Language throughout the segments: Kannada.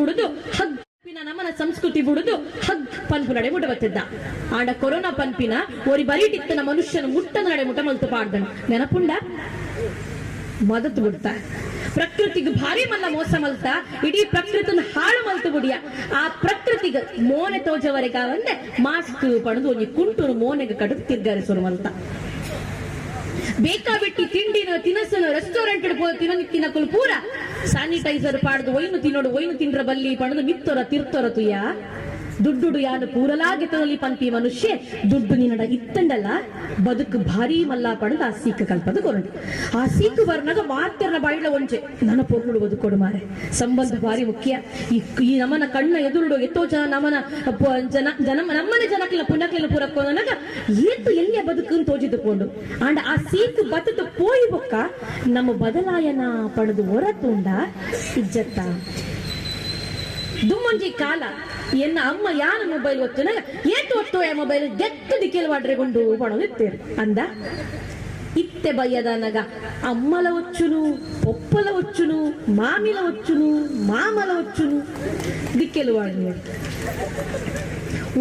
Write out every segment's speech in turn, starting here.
ಬುಡುದು ಹಗ್ ನಮನ ಸಂಸ್ಕೃತಿ ಬುಡುದು ಹಗ್ ಪನ್ಪು ನಡೆ ಮುಟ್ಟ ಬತ್ತಿದ್ದ ಆಂಡ ಕೊರೋನಾ ಪನ್ಪಿನ ಒರಿ ಬರೀಟಿತ್ತನ ಮನುಷ್ಯನ ಮುಟ್ಟದ ನಡೆ ಮುಟ್ಟ ಮಲ್ತು ಪಾಡ್ದಣ ನೆನಪುಂಡ ಮದತ್ ಬಿಡ್ತಾ ಪ್ರಕೃತಿಗೆ ಭಾರಿ ಮಲ್ಲ ಮೋಸ ಮಲ್ತ ಇಡೀ ಪ್ರಕೃತಿನ ಹಾಳು ಮಲ್ತು ಬಿಡಿಯ ಆ ಪ್ರಕೃತಿಗೆ ಮೋನೆ ತೋಜವರೆಗ ಒಂದೆ ಮಾಸ್ಕ್ ಪಡೆದು ಒಂಜಿ ಕುಂಟುನು ಮೋನೆಗೆ ಕಡಿದು ತಿರ್ಗಾರಿಸೋರು ಮಲ್ತ ಬೇಕಾಬಿಟ್ಟಿ ತಿಂಡಿನ ತಿನಸನ ರೆಸ್ಟೋರೆಂಟ್ ತಿನ್ನಕ್ಕಲು ಪೂರ ಸ್ಯಾನಿಟೈಸರ್ ಪಾಡ್ದು ಒಯ್ನು ತಿನ್ನೋಡು ಒಯ್ನು ತಿನ್ರ ಬಲ್ಲಿ ಪಣದು ಮಿತ್ತೊರ ತಿರ್ತೊರ ತುಯ್ಯ ದುಡ್ಡು ಯಾನು ಪೂರಲಾಗಿತ್ತನಲ್ಲಿ ಪಂಪಿ ಮನುಷ್ಯ ದುಡ್ಡು ನಿನ್ನಡ ಇತ್ತಂಡಲ್ಲ ಬದುಕು ಭಾರಿ ಮಲ್ಲ ಪಡೆದು ಆ ಸೀಕ ಕಲ್ಪದ ಕೊರಡು ಆ ಸೀಕು ಬರ್ನಾಗ ಮಾತೆರ್ನ ಬಾಯಿಲ ಒಂಚೆ ನನ್ನ ಪೊರ್ನುಡು ಬದುಕೊಡು ಮಾರೆ ಸಂಬಂಧ ಭಾರಿ ಮುಖ್ಯ ಈ ನಮ್ಮನ ಕಣ್ಣ ಎದುರುಡು ಎತ್ತೋ ಜನ ನಮ್ಮನೆ ಜನಕ್ಕೆಲ್ಲ ಪುಣ್ಯಕ್ಲೆಲ್ಲ ಪೂರಕ್ಕೋನಾಗ ಏತು ಎಲ್ಲಿಯ ಬದುಕು ತೋಜಿದುಕೊಂಡು ಅಂಡ್ ಆ ಸೀಕು ಬತ್ತದ ಪೋಯಿ ಬೊಕ್ಕ ನಮ್ಮ ಬದಲಾಯನ ಪಡೆದು ಹೊರತುಂಡ ಇಜ್ಜತ್ತ ದುಮ್ಮಂಜಿ ಕಾಲ ಎನ್ನ ಅಮ್ಮ ಯಾನ ಮೊಬೈಲ್ ಒತ್ತುನಾಗ ಏತು ಒತ್ತೋ ಮೊಬೈಲ್ ಗೆತ್ತು ದಿಕ್ಕೆಲ್ವಾಡ್ರೆಗೊಂಡು ಪಣದು ಇತ್ತೇರು ಅಂದ ಇತ್ತೆ ಬಯ್ಯದನಗ ಅಮ್ಮಲ వచ్చును ಒಪ್ಪಲ వచ్చును ಮಾಮಿಲ వచ్చును ಮಾಮಲ వచ్చును ದಿಕ್ಕೆಲ್ವಾಡು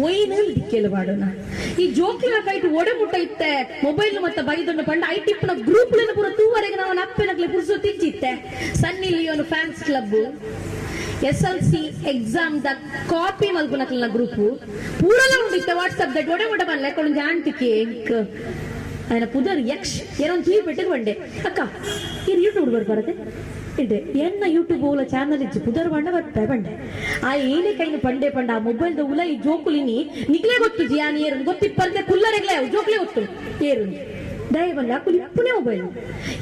ಒಯ್ನಲ್ಲಿ ದಿಕ್ಕೆಲ್ವಾಡೋಣ ಈ ಜೋಕ್ಲಿನ ಕೈಟ್ ಒಡೆ ಮುಟ್ಟ ಇತ್ತೆ ಮೊಬೈಲ್ ಮತ್ತೆ ಬೈದೊಂಡು ಪಂಡ ಐ ಟಿಪ್ನ ಗ್ರೂಪ್ಲಿನ ಪೂರ ತೂವರೆಗೆ ನಾವು ಅಪ್ಪನಕ್ಲೆ ಪುರುಸು ತಿಚ್ಚಿತ್ತೆ Sunny Leone fans club SLC exam ದ ಕಾಪಿ ಮಲ್ಪುನಕ್ಲಿನ ಗ್ರೂಪ್ ಪೂರಲ ಉಂಡಿತ್ತೆ ವಾಟ್ಸ್ಆಪ್ ದಟ್ ಒಡೆ ಮುಟ್ಟ ಬನ್ಲೆ ಕೊಂಡು ಜಾಣ್ತಿಕೆ ఆయన పుదర్ యక్ష్ ఏరొంದು టీవీ పెట్టుకు ಬಂಡೆ ಅಕ್ಕ ಇದು ಯೂಟ್ಯೂಬ್ ಬರಬಾರದೆ ಇದೆ ಎನ್ನ ಯೂಟ್ಯೂಬ್ ಓಲ ಚಾನಲ್ ಇಜ್ಜಿ ಪುದರ್ ಬಂಡ ಬರ್ತಾ ಬಂಡೆ ಆ ಏನೇ ಕೈನ ಪಂಡೆ ಪಂಡ ಆ ಮೊಬೈಲ್ ದ ಉಲ ಈ ಜೋಕುಲಿನಿ ನಿಕ್ಲೆ ಗೊತ್ತು ಜಿಯಾನಿ ಏರು ಗೊತ್ತಿಪ್ಪರ್ದೆ ಕುಲ್ಲರೆಗ್ಲೆ ಜೋಕ್ಲೆ ಗೊತ್ತು ಏರು ದಯವಲ್ಲ ಅಕ್ಕುಲಿ ಇಪ್ಪನೇ ಮೊಬೈಲ್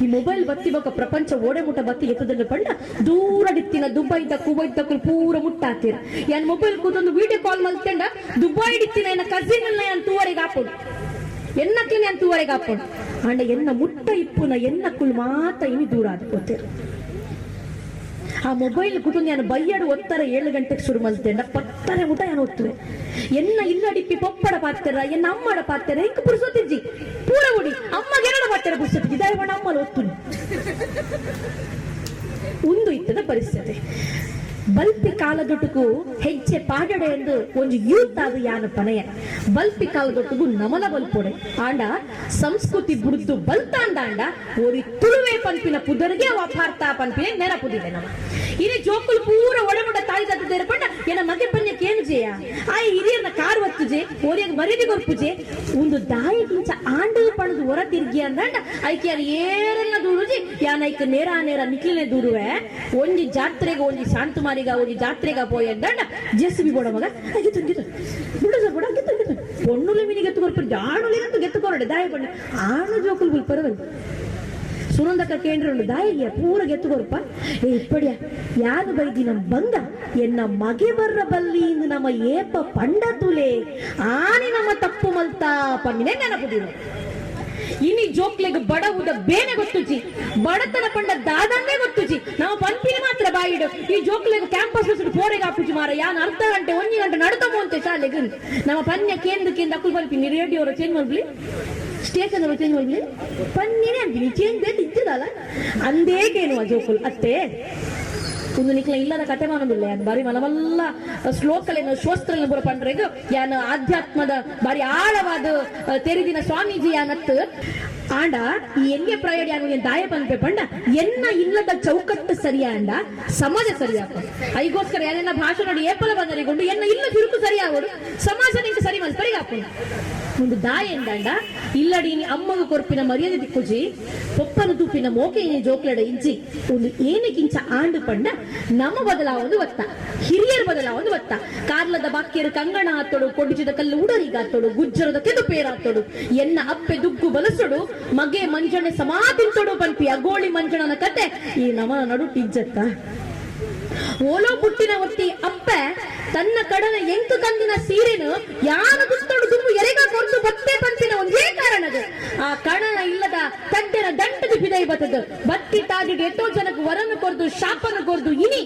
ಈ ಮೊಬೈಲ್ ಬತ್ತಿ ಬೊಕ್ಕ ಪ್ರಪಂಚ ಓಡೆ ಮುಟ್ಟ ಬತ್ತಿ ಎತ್ತದಲ್ಲಿ ಪಂಡ ದೂರ ಡಿತ್ತಿನ ದುಬೈ ತಕ್ಕು ಪೂರ ಮುಟ್ಟಾತೀರ ಯಾನ್ ಮೊಬೈಲ್ ಕೂತೊಂದು ವಿಡಿಯೋ ಕಾಲ್ ಮಲ್ತಂಡ ದುಬೈ ಡಿತ್ತಿನ ಏನ ಕಸಿನ್ ಎಲ್ಲ ಯಾನ್ ತೂವರೆಗೆ ಹಾಕೋದು ಎನ್ನಕ್ಲಿ ನಾನು ತೂವರೆಗೆ ಹಾಕೊಂಡು ಅಂಡ ಎನ್ನ ಮುಟ್ಟ ಇಪ್ಪುನ ಎನ್ನಕ್ಕುಳು ಮಾತ ಇನಿ ದೂರ ಆದ ಗೊತ್ತಿರ ಆ ಮೊಬೈಲ್ ಕುಟುಂಬ ನಾನು ಬೈಯಾಡು ಒತ್ತರ 7 ಗಂಟೆಗೆ ಶುರು ಮಲ್ತೇಂಡ ಪತ್ತರೆ ಊಟ ನಾನು ಒತ್ತುವೆ ಎನ್ನ ಇಲ್ಲಡಿಪ್ಪಿ ಪಪ್ಪಡ ಪಾತ್ತರ ಎನ್ನ ಅಮ್ಮಡ ಪಾತ್ತರ ಇಂಕ ಪುರುಸೊತ್ತಿಜ್ಜಿ ಪೂರ ಉಡಿ ಅಮ್ಮಗೆ ಎರಡ ಪಾತ್ತರ ಪುರುಸೊತ್ತಿಜ್ಜಿ ದಯವಣ್ಣ ಅಮ್ಮಲು ಒತ್ತುನಿ ಒಂದು ಇತ್ತದ ಪರಿಸ್ಥಿತಿ ಬಲ್ಪಿ ಕಾಲದೊಟ್ಟುಗೂ ಹೆಜ್ಜೆ ಪಾಡಡೆ ಎಂದು ಒಂದು ಯೂತ್ ಆದ ಯಾನ ಪನೆಯ ಬಲ್ಪಿ ಕಾಲದೊಟ್ಟುಗೂ ನಮಲ ಬಲ್ಪೊಡೆ ಆಂಡ ಸಂಸ್ಕೃತಿ ಬುಡ್ದು ಬಲ್ತಾಂಡ ಓರಿ ತುಳುವೆ ಪಂಪಿನ ಪುದರಿಗೆ ವಾಪಾರ್ಥ ಪಂಪಿನ ನೆನಪುದಿದೆ ನಮ್ಮ ಇನಿ ಜೋಕುಲು ಪೂರ ಒಡಮುಡ ತಾಯಿದ ಪಂಡ ಏನ ಮಗೆ ಪನ್ಯಕ್ಕೆ ಏನು ಜೇಯ ಆ ಹಿರಿಯರ್ನ ಕಾರ್ ಒತ್ತುಜೆ ಓರಿಯಾಗ ಮರ್ಯಾದೆ ಗೊರ್ಪುಜೆ ಒಂದು ದಾಯಿಗಿಂಚ ಆಂಡು ಪಣದು ಹೊರ ತಿರ್ಗಿ ಅಂದಂಡ ಐಕೆ ಯಾರು ಏರೆಲ್ಲ ದೂರುಜಿ ಯಾನ ಐಕ ನೇರ ನಿಕ್ಲಿನೇ ದೂರುವೆ ಒಂಜಿ ಜಾತ್ರೆಗೆ ಒಂಜಿ ಶಾಂತುಮಾರಿಗ ಒಂಜಿ ಜಾತ್ರೆಗ ಪೋಯ್ ಅಂದಂಡ ಜೆಸಿಬಿ ಬೋಡ ಮಗ ಗಿತ್ತು ಗಿತ್ತು ಬಿಡುದ ಬೋಡ ಗಿತ್ತು ಗಿತ್ತು பொண்ணுல மினி கெத்து கொறப்ப ஆணுல கெத்து கொறಡೆ ದಾಯ பண்ண ಆಣು ಜೋಕುಲ್ ಬುಲ್ ಪರವಲ್ ಸುನಂದಕ ಕೇಂದ್ರ ದಾಯಿಯ ಪೂರ ಗೆತ್ತು ಕೊರಪ ಇಪ್ಪಡಿಯ ಯಾನು ಬೈದಿ ನಮ್ ಬಂದ ಎನ್ನ ಮಗೆ ಬರ್ರ ಬಲ್ಲಿ ಇಂದು ನಮ್ಮ ಏಪ ಪಂಡ ತುಲೆ ಆನಿ ನಮ್ಮ ತಪ್ಪು ಮಲ್ತಾ ಪನ್ನಿನೇ ನೆನಪುದಿರು ಇನಿ ಜೋಕ್ಲೆಗೆ ಬಡವುದ ಬೇನೆ ಗೊತ್ತುಜಿ ಬಡತನ ಪಂಡ ದಾದನ್ನೇ ಗೊತ್ತುಜಿ ನಾವು ಪಂಪಿನ ಮಾತ್ರ ಬಾಯಿಡು ಈ ಜೋಕ್ಲೆಗೆ ಕ್ಯಾಂಪಸ್ ಬಿಸಿಡು ಪೋರೆಗೆ ಹಾಕುಜಿ ಮಾರ ಯಾನ್ ಅರ್ಧ ಗಂಟೆ 1 ಗಂಟೆ ನಡ್ತಮೋ ಅಂತ ಶಾಲೆಗೆ ನಮ್ಮ ಪನ್ಯ ಕೇಂದ್ರಕ್ಕೆ ಅಕ್ಕುಲ್ ಪಂಪಿನಿ ರೇಡಿಯೋ ಚೇಂಜ್ ಮಾಡ್ಲಿ ಸ್ಟೇಷನ್ ಚೇಂಜ್ ಮಾಡ್ಲಿ ಪನ್ನಿನೇ ಅಂತೀನಿ ಚೇಂಜ್ ಬೇಕು ಇದ್ದದಲ್ಲ ಅಂದೇಗೇನು ಆ ಜೋಕುಲ್ ಅತ್ತೆ ಒಂದು ನಿಕ್ಲ ಇಲ್ಲದ ಕತೆ ಮಾಡೋದಿಲ್ಲ ಯಾನ್ ಬಾರಿ ಮಲಮಲ್ಲ ಶ್ಲೋಕಲೇನು ಶೋಸ್ತ್ರನ ಪುರ ಪಂಡ್ರೆಗ ಯಾನ್ ಆಧ್ಯಾತ್ಮದ ಬಾರಿ ಆಳವಾದ ತೆರಿದಿನ ಸ್ವಾಮೀಜಿ ಯಾನತ್ ಆಂಡ ಈ ಎಂಗೆ ಪ್ರಯೋಗ ಯಾನು ದಾಯ ಪಂಪೆ ಪಂಡ ಎನ್ನ ಇಲ್ಲದ ಚೌಕಟ್ಟು ಸರಿಯಾಂಡ ಸಮಾಜ ಸರಿಯಾಪ ಐಗೋಸ್ಕರ ಯಾನೆಲ್ಲ ಭಾಷೆ ನೋಡಿ ಏಪಲ ಬಂದರಿಗೊಂಡು ಎನ್ನ ಇಲ್ಲ ತಿರುಕು ಸರಿಯಾಗೋಡು ಸಮಾಜ ನಿಂಗೆ ಸರಿ ಮಲ್ಪರಿಗೆ ಹಾಕೋಣ ಒಂದು ದಾಯ ಎಂದಾಂಡ ಇಲ್ಲಡಿ ಅಮ್ಮಗ ಕೊರ್ಪಿನ ಮರ್ಯಾದೆ ದಿಕ್ಕುಜಿ ಪೊಪ್ಪನ ತೂಪಿನ ಮೋಕೆ ಜೋಕ್ಲಡ ಇಜ್ಜಿ ಒಂದು ಏನಕ್ಕಿಂಚ ಆಂಡು ಪಂಡ ನಮ್ಮ ಬದಲಾವೊಂದು ಒತ್ತ ಹಿರಿಯರ ಬದಲಾವೊಂದು ಒತ್ತ ಕಾರ್ಲದ ಬಾಕ್ಯರು ಕಂಗಣ ಆತೋಡು ಕೊಡಿಜಿದ ಕಲ್ಲು ಉಡರಿಗಾತೋಡು ಗುಜ್ಜರದ ಕೆದುಪೇರಾತೋಡು ಎನ್ನ ಅಪ್ಪೆ ದುಗ್ಗು ಬಲಸೋಡು ಮಗೆ ಮಂಜಣೆ ಸಮಾಧಿಂತೋಡು ಪಂಪಿ ಅಗೋಳಿ ಮಂಜಣನ ಕತೆ ಈ ನಮನ ನಡು ಟಿಜ್ಜತ್ತ ಓಲೋ ಪುಟ್ಟಿನ ಒಟ್ಟಿ ಅಪ್ಪೆ ತನ್ನ ಕಡನ ಎಂಟು ಕಂದಿನ ಸೀರೆನು ಯಾನ ದುಸ್ತೋಡು ದುಂಬು ಎರೆಗ ಕೊರ್ದು ಬತ್ತೆ ಪಂಪಿನ ಒಂದೇ ಕಾರಣದ ಆ ಕಣನ ಇಲ್ಲದ ತಡ್ಡೆನ ದಂಟದ ಬಿದೈ ಬತ್ತದು ಬತ್ತಿ ತಾಜಿಗೆ ಎಷ್ಟೋ ಜನಕ್ಕೆ ವರನ್ನು ಕೊರ್ದು ಶಾಪನ ಕೊರ್ದು ಇನಿ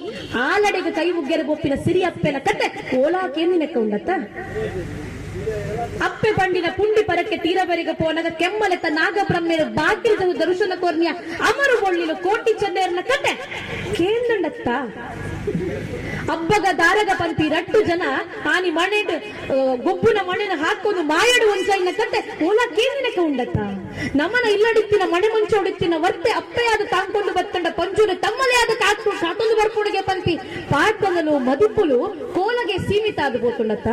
ಆಲಡೆಗೆ ಕೈ ಮುಗ್ಗೆರ ಬೊಪ್ಪಿನ ಸಿರಿ ಅಪ್ಪೆನ ಕತೆ ಓಲಾಕೇನಿನಕ್ಕೆ ಉಂಡತ್ತ ಅಪ್ಪೆ ಬಂಡಿನ ಪುಂಡಿ ಪರಕ್ಕೆ ತೀರವರೆಗೆ ಪೋನಗ ಕೆಮ್ಮಲೆತ್ತ ನಾಗಬ್ರಹ್ಮೇರು ಬಾಗಿಲು ದರ್ಶನ ಕೋರ್ನಿಯ ಅಮರು ಬೊಳ್ಳಿಲು ಕೋಟಿ ಚೆನ್ನೇರ್ನ ಕತೆ ಕೇಂದ್ರತ್ತ ಹಬ್ಬಗ ದಾರಗ ಪಂಪಿ ರಟ್ಟು ಜನ ಆನಿ ಮಣೆಡ್ ಗೊಬ್ಬುನ ಮಣೆನ ಹಾಕೊಂಡು ಮಾಯಾಡು ಒಂಚೈನ ಕತೆ ಓಲ ಕೇಂದ್ರಕ್ಕೆ ಉಂಡತ್ತ ನಮ್ಮನ ಇಲ್ಲಡಿತ್ತಿನ ಮಣೆ ಮುಂಚೆ ಹೊಡಿತ್ತಿನ ವರ್ತೆ ಅಪ್ಪೆಯಾದ ತಾಂಕೊಂಡು ಬತ್ತಂಡ ಪಂಜುನ ತಮ್ಮಲೇ ಆದ ಕಾಟೊಂದು ಬರ್ಪುಡಿಗೆ ಪಂಪಿ ಪಾಟ್ಪಂಗನು ಮದುಪುಲು ಕೋಲಗೆ ಸೀಮಿತ ಆದ ಬೋತುಂಡತ್ತ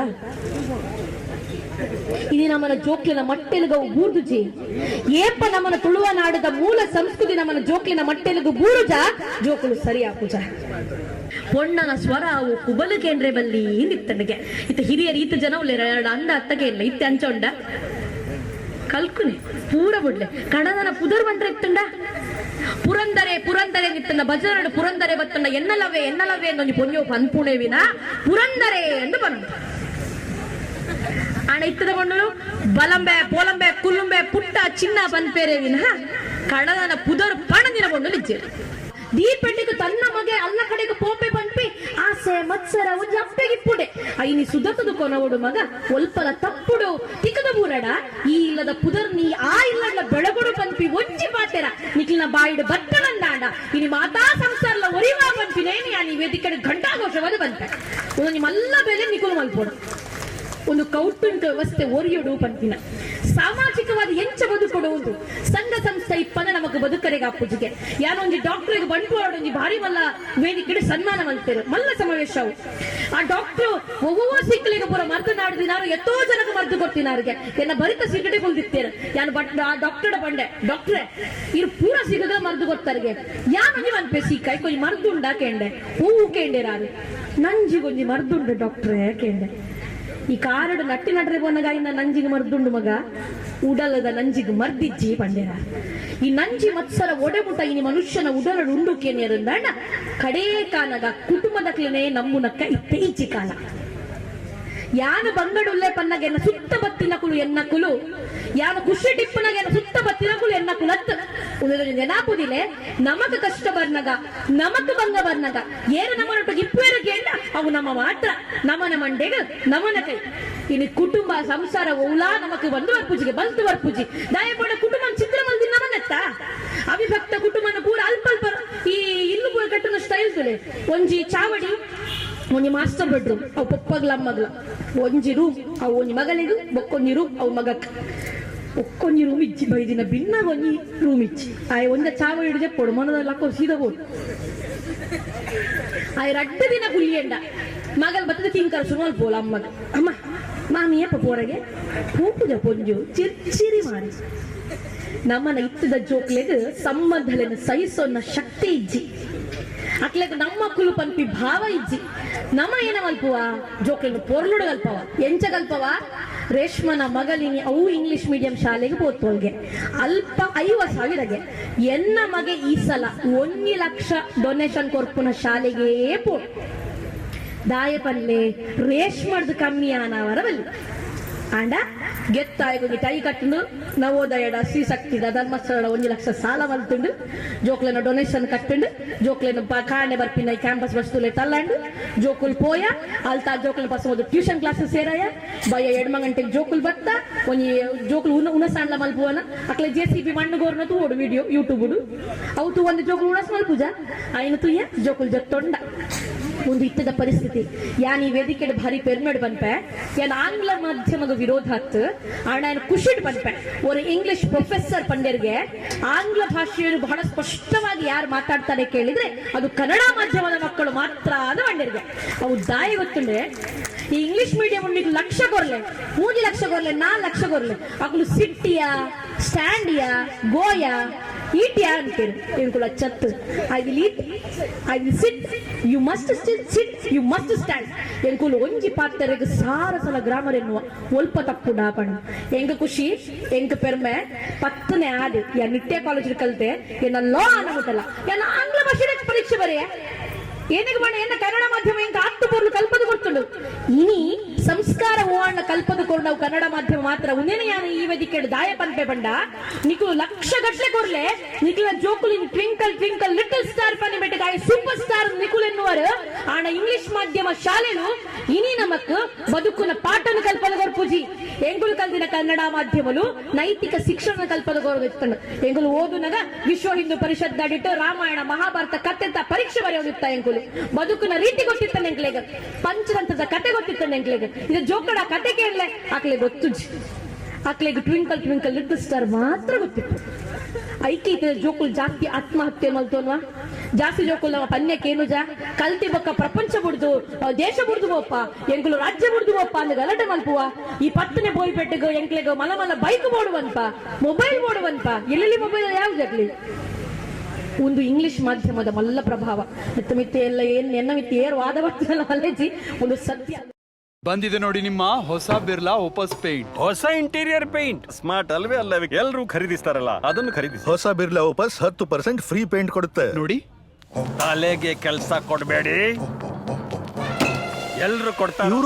ఇది నమ్మన జోక్లిన మట్టెలుగా బూర్దుజి ఏప నమ్మన ತುಳುವ ನಾಡದ ಮೂಲ ಸಂಸ್ಕೃತಿ ನಮ್ಮನ ಜೋಕ್ಲಿನ ಮಟ್ಟೆలుగు ಬೂರುಜ ಜೋಕುಲು ಸರಿಯಾ ಪೂಜ ಪೊಣ್ಣನ ಸ್ವರ ಅವು ಕುಬಲು ಕೇಂದ್ರ ಬಲ್ಲಿ ನಿತ್ತನಿಗೆ ಇತ್ತ ಹಿರಿಯರು ಈತ ಜನ ಉಳ್ಳೆ ಎರಡು ಅಂದ ಅತ್ತಗೆ ಇಲ್ಲ ಇತ್ತೆ ಅಂಚೊಂಡ ಕಲ್ಕುನೆ ಪೂರ ಬಿಡ್ಲೆ ಕಣದನ ಪುದರ್ ಬಂಡ್ರೆ ಇತ್ತಂಡ ಪುರಂದರೆ ಪುರಂದರೆ ನಿತ್ತಂಡ ಭಜನಡು ಪುರಂದರೆ ಬತ್ತಂಡ ಎನ್ನಲವೇ ಎನ್ನಲವೇ ಎಂದು ಪೊನ್ಯೋ ಪನ್ಪುಣೆವಿನ ಪುರಂದರೆ ಎಂದು ಬನ್ನ ಆಣ ಇತ್ತದ ಕೊಂಡಲು ಬಲಂಬೆ ಪೋಲಂಬೆ ಕುಲ್ಲುಂಬೆ ಪುಟ್ಟ ಚಿನ್ನ ಬಂದ್ಪೇರೆ ವಿನಃ ಕಡದನ ಪುದರ್ ಪಣದಿನ ಕೊಂಡಲು ಇಜ್ಜೇರು ದೀಪೆಟ್ಟಿಗೆ ತನ್ನ ಮಗೆ ಅಲ್ಲ ಕಡೆಗೆ ಪೋಪೆ ಪಂಪಿ ಆಸೆ ಮತ್ಸರ ಒಂದು ಅಪ್ಪೆಗಿಪ್ಪುಡೆ ಐನಿ ಸುದತದು ಕೊನವಡು ಮಗ ಒಲ್ಪಲ ತಪ್ಪುಡು ತಿಕ್ಕದ ಬೂರಡ ಈ ಇಲ್ಲದ ಪುದರ್ ನೀ ಆ ಇಲ್ಲದ ಬೆಳಗುಡು ಪಂಪಿ ಒಂಚಿ ಪಾತೆರ ನಿಕ್ಲಿನ ಬಾಯಿಡು ಬತ್ತನಂದಾಂಡ ಇನಿ ಮಾತಾ ಸಂಸಾರಲ ಒರಿವಾ ಪಂಪಿನೇನಿ ಆ ನೀ ವೇದಿಕಡೆ ಘಂಟಾಘೋಷವಾದ ಬಂತೆ ಒಂದು ನಿಮ್ಮಲ್ಲ ಬೆಲೆ ನಿಕುಲು ಮಲ್ಪೋಡು ಒಂದು ಕೌಟುಂಬಿಕ ವ್ಯವಸ್ಥೆ ಒರಿಯೋಡು ಪಂಪಿನ ಸಾಮಾಜಿಕವಾದ ಎಂಚ ಬದುಕೊಡುವುದು ಸಂಘ ಸಂಸ್ಥೆ ಇಪ್ಪನ ನಮಗೆ ಬದುಕರೆಗ ಪೂಜೆಗೆ ಯಾರೋ ಒಂದು ಡಾಕ್ಟರ್ಗೆ ಬಂಟ್ವಾಡೊಂದು ಭಾರಿ ಮಲ್ಲ ವೇದಿಕೆ ಸನ್ಮಾನ ಮಲ್ತೇರು ಮಲ್ಲ ಸಮಾವೇಶವು ಆ ಡಾಕ್ಟರ್ ಒವ್ವೋ ಸಿಕ್ಕಲಿಗೆ ಪೂರ ಮರ್ದು ನಾಡಿದಿನಾರು ಎಷ್ಟೋ ಜನಕ್ಕೆ ಮರ್ದು ಕೊಡ್ತಿನಾರಿಗೆ ಎನ್ನ ಬರಿತ ಸಿಗಡೆ ಕುಲ್ದಿತ್ತೇರು ಯಾನು ಆ ಡಾಕ್ಟರ್ ಬಂಡೆ ಡಾಕ್ಟ್ರೆ ಇರು ಪೂರ ಸಿಗದ ಮರ್ದು ಕೊಡ್ತಾರಿಗೆ ಯಾನು ಅನ್ಪೆ ಸಿಕ್ಕ ಕೊಂಚ ಮರ್ದುಂಡ ಕೇಂಡೆ ಹೂವು ಕೇಂಡೆ ರಾರು ನಂಜಿಗೊಂಜಿ ಮರ್ದುಂಡ ಡಾಕ್ಟ್ರೇ ಕೇಂಡೆ ಈ ಕಾರಡು ನಟ್ಟಿ ನಟ್ರೆ ಪೋನಗಾಯಿನ ನಂಜಿಗೆ ಮರ್ದುಂಡು ಮಗ ಉಡಲದ ನಂಜಿಗೆ ಮರ್ದಿಜ್ಜಿ ಪಂಡೆರ ಈ ನಂಜಿ ಮತ್ಸರ ಒಡೆಮುಟ ಇನಿ ಮನುಷ್ಯನ ಉಡಲಡು ಉಂಡು ಕೇನಿಯರಿಂದ ಕಡೇ ಕಾನಗ ಕುಟುಂಬದ ಕ್ಲನೇ ನಮ್ಮುನಕ್ಕ ಇತ್ತೆ ಇಜ್ಜಿ ಕಾಲ ಯಾನು ಬಂಗಡುಲ್ಲೆ ಪನ್ನಗೆ ಎನ್ನ ಸುತ್ತ ಬತ್ತಿನ ಕುಲು ಎನ್ನ ಕುಲು ಯಾನು ಖುಷಿ ಟಿಪ್ಪನಗೆ ಎನ್ನ ಸುತ್ತ ಬತ್ತಿನ ಕುಲು ಎನ್ನ ಕುಲತ್ ನೆನಾಪುದಿಲೆ ನಮಕ ಕಷ್ಟ ಬರ್ನಗ ನಮಕ ಭಂಗ ಬರ್ನಗ ಏನ ನಮ್ಮನೊಟ್ಟಿಗೆ ಇಪ್ಪೇರು ಕೇಂಡ ಅವು ನಮ್ಮ ಮಾತ್ರ ನಮನ ಮಂಡೆಗ ನಮನ ಕೈ ಇನ್ನು ಕುಟುಂಬ ಸಂಸಾರ ಓಲಾ ನಮಕ್ ಬಂದು ಬರ್ಪುಜಿಗೆ ಬಂತು ಬರ್ಪುಜಿ ದಯಪಡ ಕುಟುಂಬ ಚಿತ್ರ ಮಲ್ದಿ ನಮನತ್ತ ಅವಿಭಕ್ತ ಕುಟುಂಬನ ಪೂರ ಅಲ್ಪ ಅಲ್ಪ ಈ ಇಲ್ಲು ಪೂರ ಕಟ್ಟುನ ಸ್ಟೈಲ್ ತುಲೆ ಒಂಜಿ ಚಾವಡಿ ಒಂಜಿ ಮಾಸ್ಟರ್ ಬೆಡ್ರೂಮ್ ಅವು ಪಪ್ಪಗ್ಲ ಅಮ್ಮಗ್ಲ ಒಂಜಿ ರೂಮ್ ಅವು ಒಂಜಿ ಮಗಳಿಗೂ ಬೊಕ್ಕೊಂಜಿ ರೂಮ್ ಅವು ಮಗಕ್ಕ ಒಕ್ಕೊಂಜಿ ರೂಮ್ ಇಚ್ಚಿ ಬೈದಿನ ಭಿನ್ನ ಒಂಜಿ ರೂಮ್ ಇಚ್ಚಿ ಆಯ್ ಒಂದ ಚಾವ ಹಿಡಿದು ಚೆಪ್ಪೋಡು ಮನದಲ್ಲಿ ಹಾಕೋ ಸೀದಾ ಬೋದು ಆಯ್ ರಡ್ಡ ದಿನ ಕುಲಿಯಂಡ ಮಗಲ್ ಬತ್ತದ ತಿಂಕರ ಸುಮಾರು ಪೋಲ ಅಮ್ಮಗ ಅಮ್ಮ ಮಾಮಿಯಪ್ಪ ಪೋರಗೆ ಪೂಪುಜ ಪೊಂಜು ಚಿರ್ಚಿರಿ ಮಾಡಿ ನಮ್ಮನ ಇತ್ತದ ಜೋಕ್ಲೆಗ್ ಸಂಬಂಧಲೆನ ಸಹಿಸೋನ್ನ ಶಕ್ತಿ ಇಜ್ಜಿ ಅಕ್ಲೆಗ್ ನಮ್ಮ ಕುಲು ಪಂಪಿ ಭಾವ ಇಜ್ಜಿ ನಮ್ಮ ಏನ ಮಲ್ಪುವ ಜೋಕ್ಲೆನ ಪೊರ್ಲುಡು ಕಲ್ಪವ ಎಂಚ ಕಲ್ಪವ ರೇಷ್ಮನ ಮಗಲಿನಿ ಅವು ಇಂಗ್ಲಿಷ್ ಮೀಡಿಯಂ ಶಾಲೆಗೆ ಪೋತೋಲ್ಗೆ ಅಲ್ಪ 50,000ಗೆ ಎನ್ನ ಮಗೆ ಈ ಸಲ 1 ಲಕ್ಷ ಡೊನೇಷನ್ ಕೊರ್ಪುನ ಶಾಲೆಗೆ ಪೋ ದಾಯಪಲ್ಲೆ ರೇಷ್ಮರ್ದು ಕಮ್ಮಿ ಆನವರ ಬಲ್ಲಿ ಆಂಡ ಗೆತ್ತಾಯಗೋಗಿ ಟೈ ಕಟ್ಟುಂಡು ನವೋದಯಡ ಶ್ರೀಶಕ್ತಿದ ಧರ್ಮಸ್ಥಳ 1 ಲಕ್ಷ ಸಾಲ ಮಲ್ತುಂಡು ಜೋಕ್ಲೆನ ಡೊನೇಷನ್ ಕಟ್ಟುಂಡು ಜೋಕ್ಲೆನ ಕಾಣೆ ಬರ್ಪಿನ ಕ್ಯಾಂಪಸ್ ಬಸ್ತುಲೆ ತಲ್ಲಂಡು ಜೋಕುಲ್ ಪೋಯ ಅಲ್ತಾ ಜೋಕ್ಲೆನ ಪಸ ಒಂದು ಟ್ಯೂಷನ್ ಕ್ಲಾಸಸ್ ಸೇರಾಯ ಬಯ 2 ಗಂಟೆಗೆ ಜೋಕುಲ್ ಬತ್ತ ಒಂಜಿ ಜೋಕುಲ್ ಉನಸಾಂಡ್ಲ ಮಲ್ಪುವನ ಅಕ್ಲೆ JCB ಮಣ್ಣುಗೋರ್ನ ತೂಡು ವಿಡಿಯೋ ಯೂಟ್ಯೂಬ್ ಅವು ಒಂದು ಜೋಕುಲ್ ಉಣಸ್ ಮಲ್ಪುಜ ಐನು ತುಯ್ಯ ಜೋಕುಲ್ ಜೊತ್ತೊಂಡ ಒಂದು ಇತ್ತದ ಪರಿಸ್ಥಿತಿ ಯಾನ್ ಈ ವೇದಿಕೆ ಭಾರಿ ಪೆರ್ಮೆಡ್ ಬಂಪೆ ಯಾನ್ ಆಂಗ್ಲ ಮಾಧ್ಯಮದ ವಿರೋಧ ಹತ್ತು ಆಣ ಖುಷಿಡ್ ಬಂಪೆ ಒಂದು ಇಂಗ್ಲಿಷ್ ಪ್ರೊಫೆಸರ್ ಪಂಡ್ಯರ್ಗೆ ಆಂಗ್ಲ ಭಾಷೆಯನ್ನು ಬಹಳ ಸ್ಪಷ್ಟವಾಗಿ ಯಾರು ಮಾತಾಡ್ತಾರೆ ಕೇಳಿದ್ರೆ ಅದು ಕನ್ನಡ ಮಾಧ್ಯಮದ ಮಕ್ಕಳು ಮಾತ್ರ ಆದ ಪಂಡ್ಯರ್ಗೆ ಅವು ದಾಯ ಗೊತ್ತುಂಡ್ರೆ ಈ ಇಂಗ್ಲಿಷ್ ಮೀಡಿಯಂ ಉಂಡಿಗೆ ಲಕ್ಷ ಕೊರ್ಲೆ 3 ಲಕ್ಷ ಕೊರ್ಲೆ 4 ಲಕ್ಷ ಕೊರ್ಲೆ ಅಕಲು ಸಿಟ್ಟಿಯ ಸ್ಟ್ಯಾಂಡಿಯ ಗೋಯ ಈಟಿಯ ಅಂತೇಳಿ ಏನ್ಕುಳ ಚತ್ತು I will eat I will sit you must sit you must stand ಎಂಕುಲು ಒಂಜಿ ಪಾತ್ರೆಗೆ ಸಾರ ಸಲ ಗ್ರಾಮರ್ ಎನ್ನುವ ಒಲ್ಪ ತಪ್ಪುಡ ಪಣ್ಣ ಎಂಗ ಖುಷಿ ಎಂಗ ಪೆರ್ಮೆ 10ನೇ ಆದಿ ಯಾ ನಿತ್ಯ ಕಾಲೇಜ್ ಕಲ್ತೆ ಏನ ಲಾ ಅನ್ನಬಿಟ್ಟಲ್ಲ ಏನ ಆಂಗ್ಲ ಭಾಷೆ ಪರೀಕ್ಷೆ ಬರೆಯ ಏನಕ್ಕೆ ಬಣ್ಣ ಏನ ಕನ್ನಡ ಮಾಧ್ಯಮ ಎಂಕ 10 ಪೊರ್ಲು ಕಲ್ಪದು ಕೊಡ್ತುಂಡು ಇನಿ ಸಂಸ್ಕಾರ ಓವಣ್ಣ ಕಲ್ಪದ ಕೊರ್ನವು ಕನ್ನಡ ಮಾಧ್ಯಮ ಮಾತ್ರ ಉನ್ನೇನ ಯಾನು ಈ ವೇದಿಕೆ ದಾಯ ಪನ್ಪೆ ಬಂಡ ನಿಕುಲು ಲಕ್ಷ ಗಟ್ಟಲೆ ಕೊರ್ಲೆ ನಿಕುಲ ಜೋಕುಲು ಟ್ವಿಂಕಲ್ ಟ್ವಿಂಕಲ್ ಲಿಟಲ್ ಸ್ಟಾರ್ ಪನ್ನೆ ಬೆಟ್ಟಗಾಯ ಸೂಪರ್ ಸ್ಟಾರ್ ನಿಕುಲ್ ಎನ್ನುವರು ಆಣ ಇಂಗ್ಲಿಷ್ ಮಾಧ್ಯಮ ಶಾಲೆಲು ಇನಿ ನಮಕ್ ಬದುಕುನ ಪಾಠನ ಕಲ್ಪದ ಪೂಜಿ ಎಂಗುಲು ಕಲ್ತಿನ ಕನ್ನಡ ಮಾಧ್ಯಮಲು ನೈತಿಕ ಶಿಕ್ಷಣ ಕಲ್ಪದ ಗೌರವಿಸ್ತಾನೆ ಎಂಗುಲು ಓದುನಗ ವಿಶ್ವ ಹಿಂದೂ ಪರಿಷತ್ ದಾಡಿಟ್ಟು ರಾಮಾಯಣ ಮಹಾಭಾರತ ಕಥೆ ಪರೀಕ್ಷೆ ಬರೆಯೋದಿತ್ತ ಎಂಗುಲು ಬದುಕಿನ ರೀತಿ ಗೊತ್ತಿತ್ತಾನೆ ಎಂಕ್ಲೆಗ ಪಂಚರಂತದ ಕತೆ ಗೊತ್ತಿತ್ತಾನೆ ಎಂಕ್ಲೆಗ ಇದು ಜೋಕಡ ಕತೆ ಕೇಳಲೆ ಆಕ್ಲೆ ಗೊತ್ತು ಆಕ್ಲೆಗ್ ಟ್ವಿಂಕಲ್ ಟ್ವಿಂಕಲ್ ಲಿಟಲ್ ಸ್ಟಾರ್ ಮಾತ್ರ ಗೊತ್ತಿತ್ತು ಐಕೈತೆ ಜೋಕುಲ್ ಜಾಸ್ತಿ ಆತ್ಮಹತ್ಯೆ ಮಲ್ತೋನ್ವಾ ಜಾಸ್ತಿ ಜೋಕುಲ್ ನಮ್ಮ ಪನ್ಯಕ್ಕೇನು ಕಲ್ತಿ ಬೊಕ್ಕ ಪ್ರಪಂಚ ಬಿಡ್ದು ದೇಶ ಬಿಡ್ದು ಬೋಪ್ಪ ಎಂಕುಲು ರಾಜ್ಯ ಬಿಡ್ದು ಬೋಪ್ಪ ಅಂದ ಗಲಾಟೆ ಮಲ್ಪುವ ಈ ಪತ್ತನೆ ಬೋಯ್ಪೆಟ್ಟೆಗೋ ಎಂಕ್ಲೆಗೋ ಮಲ ಮಲ ಬೈಕ್ ಬೋಡುವನ್ಪ ಮೊಬೈಲ್ ಬೋಡುವನ್ಪ ಎಲ್ಲೆಲ್ಲಿ ಮೊಬೈಲ್ ಯಾವ್ದಾಗ್ಲಿ ಒಂದು ಇಂಗ್ಲಿಷ್ ಮಾಧ್ಯಮದ ಮಲ್ಲ ಪ್ರಭಾವ ಮಿತ್ತ ಮಿತ್ತೆ ಎಲ್ಲ ಏನ್ ಎನ್ನ ಮಿತ್ತೆ ಏರು ವಾದ ಬರ್ತಲ್ಲ ಅಲ್ಲೇಜಿ ಒಂದು ಸತ್ಯ ಬಂದಿದೆ ನೋಡಿ ನಿಮ್ಮ ಹೊಸ ಬಿರ್ಲಾ ಓಪಸ್ ಪೇಂಟ್. ಹೊಸ ಇಂಟೀರಿಯರ್ ಪೇಂಟ್ ಸ್ಮಾರ್ಟ್ ಅಲ್ವೇ ಅಲ್ಲ ಎಲ್ಲರೂ ಖರೀದಿಸ್ತಾರಲ್ಲ ಅದನ್ನು ಖರೀದಿಸಿ. ಹೊಸ ಬಿರ್ಲಾ ಓಪಸ್ 10% ಫ್ರೀ ಪೇಂಟ್ ಕೊಡುತ್ತೆ ನೋಡಿ. ತಲೆಗೆ ಕೆಲಸ ಕೊಡಬೇಡಿ, ಎಲ್ರು ಕೊಡ್ತಾರೆ.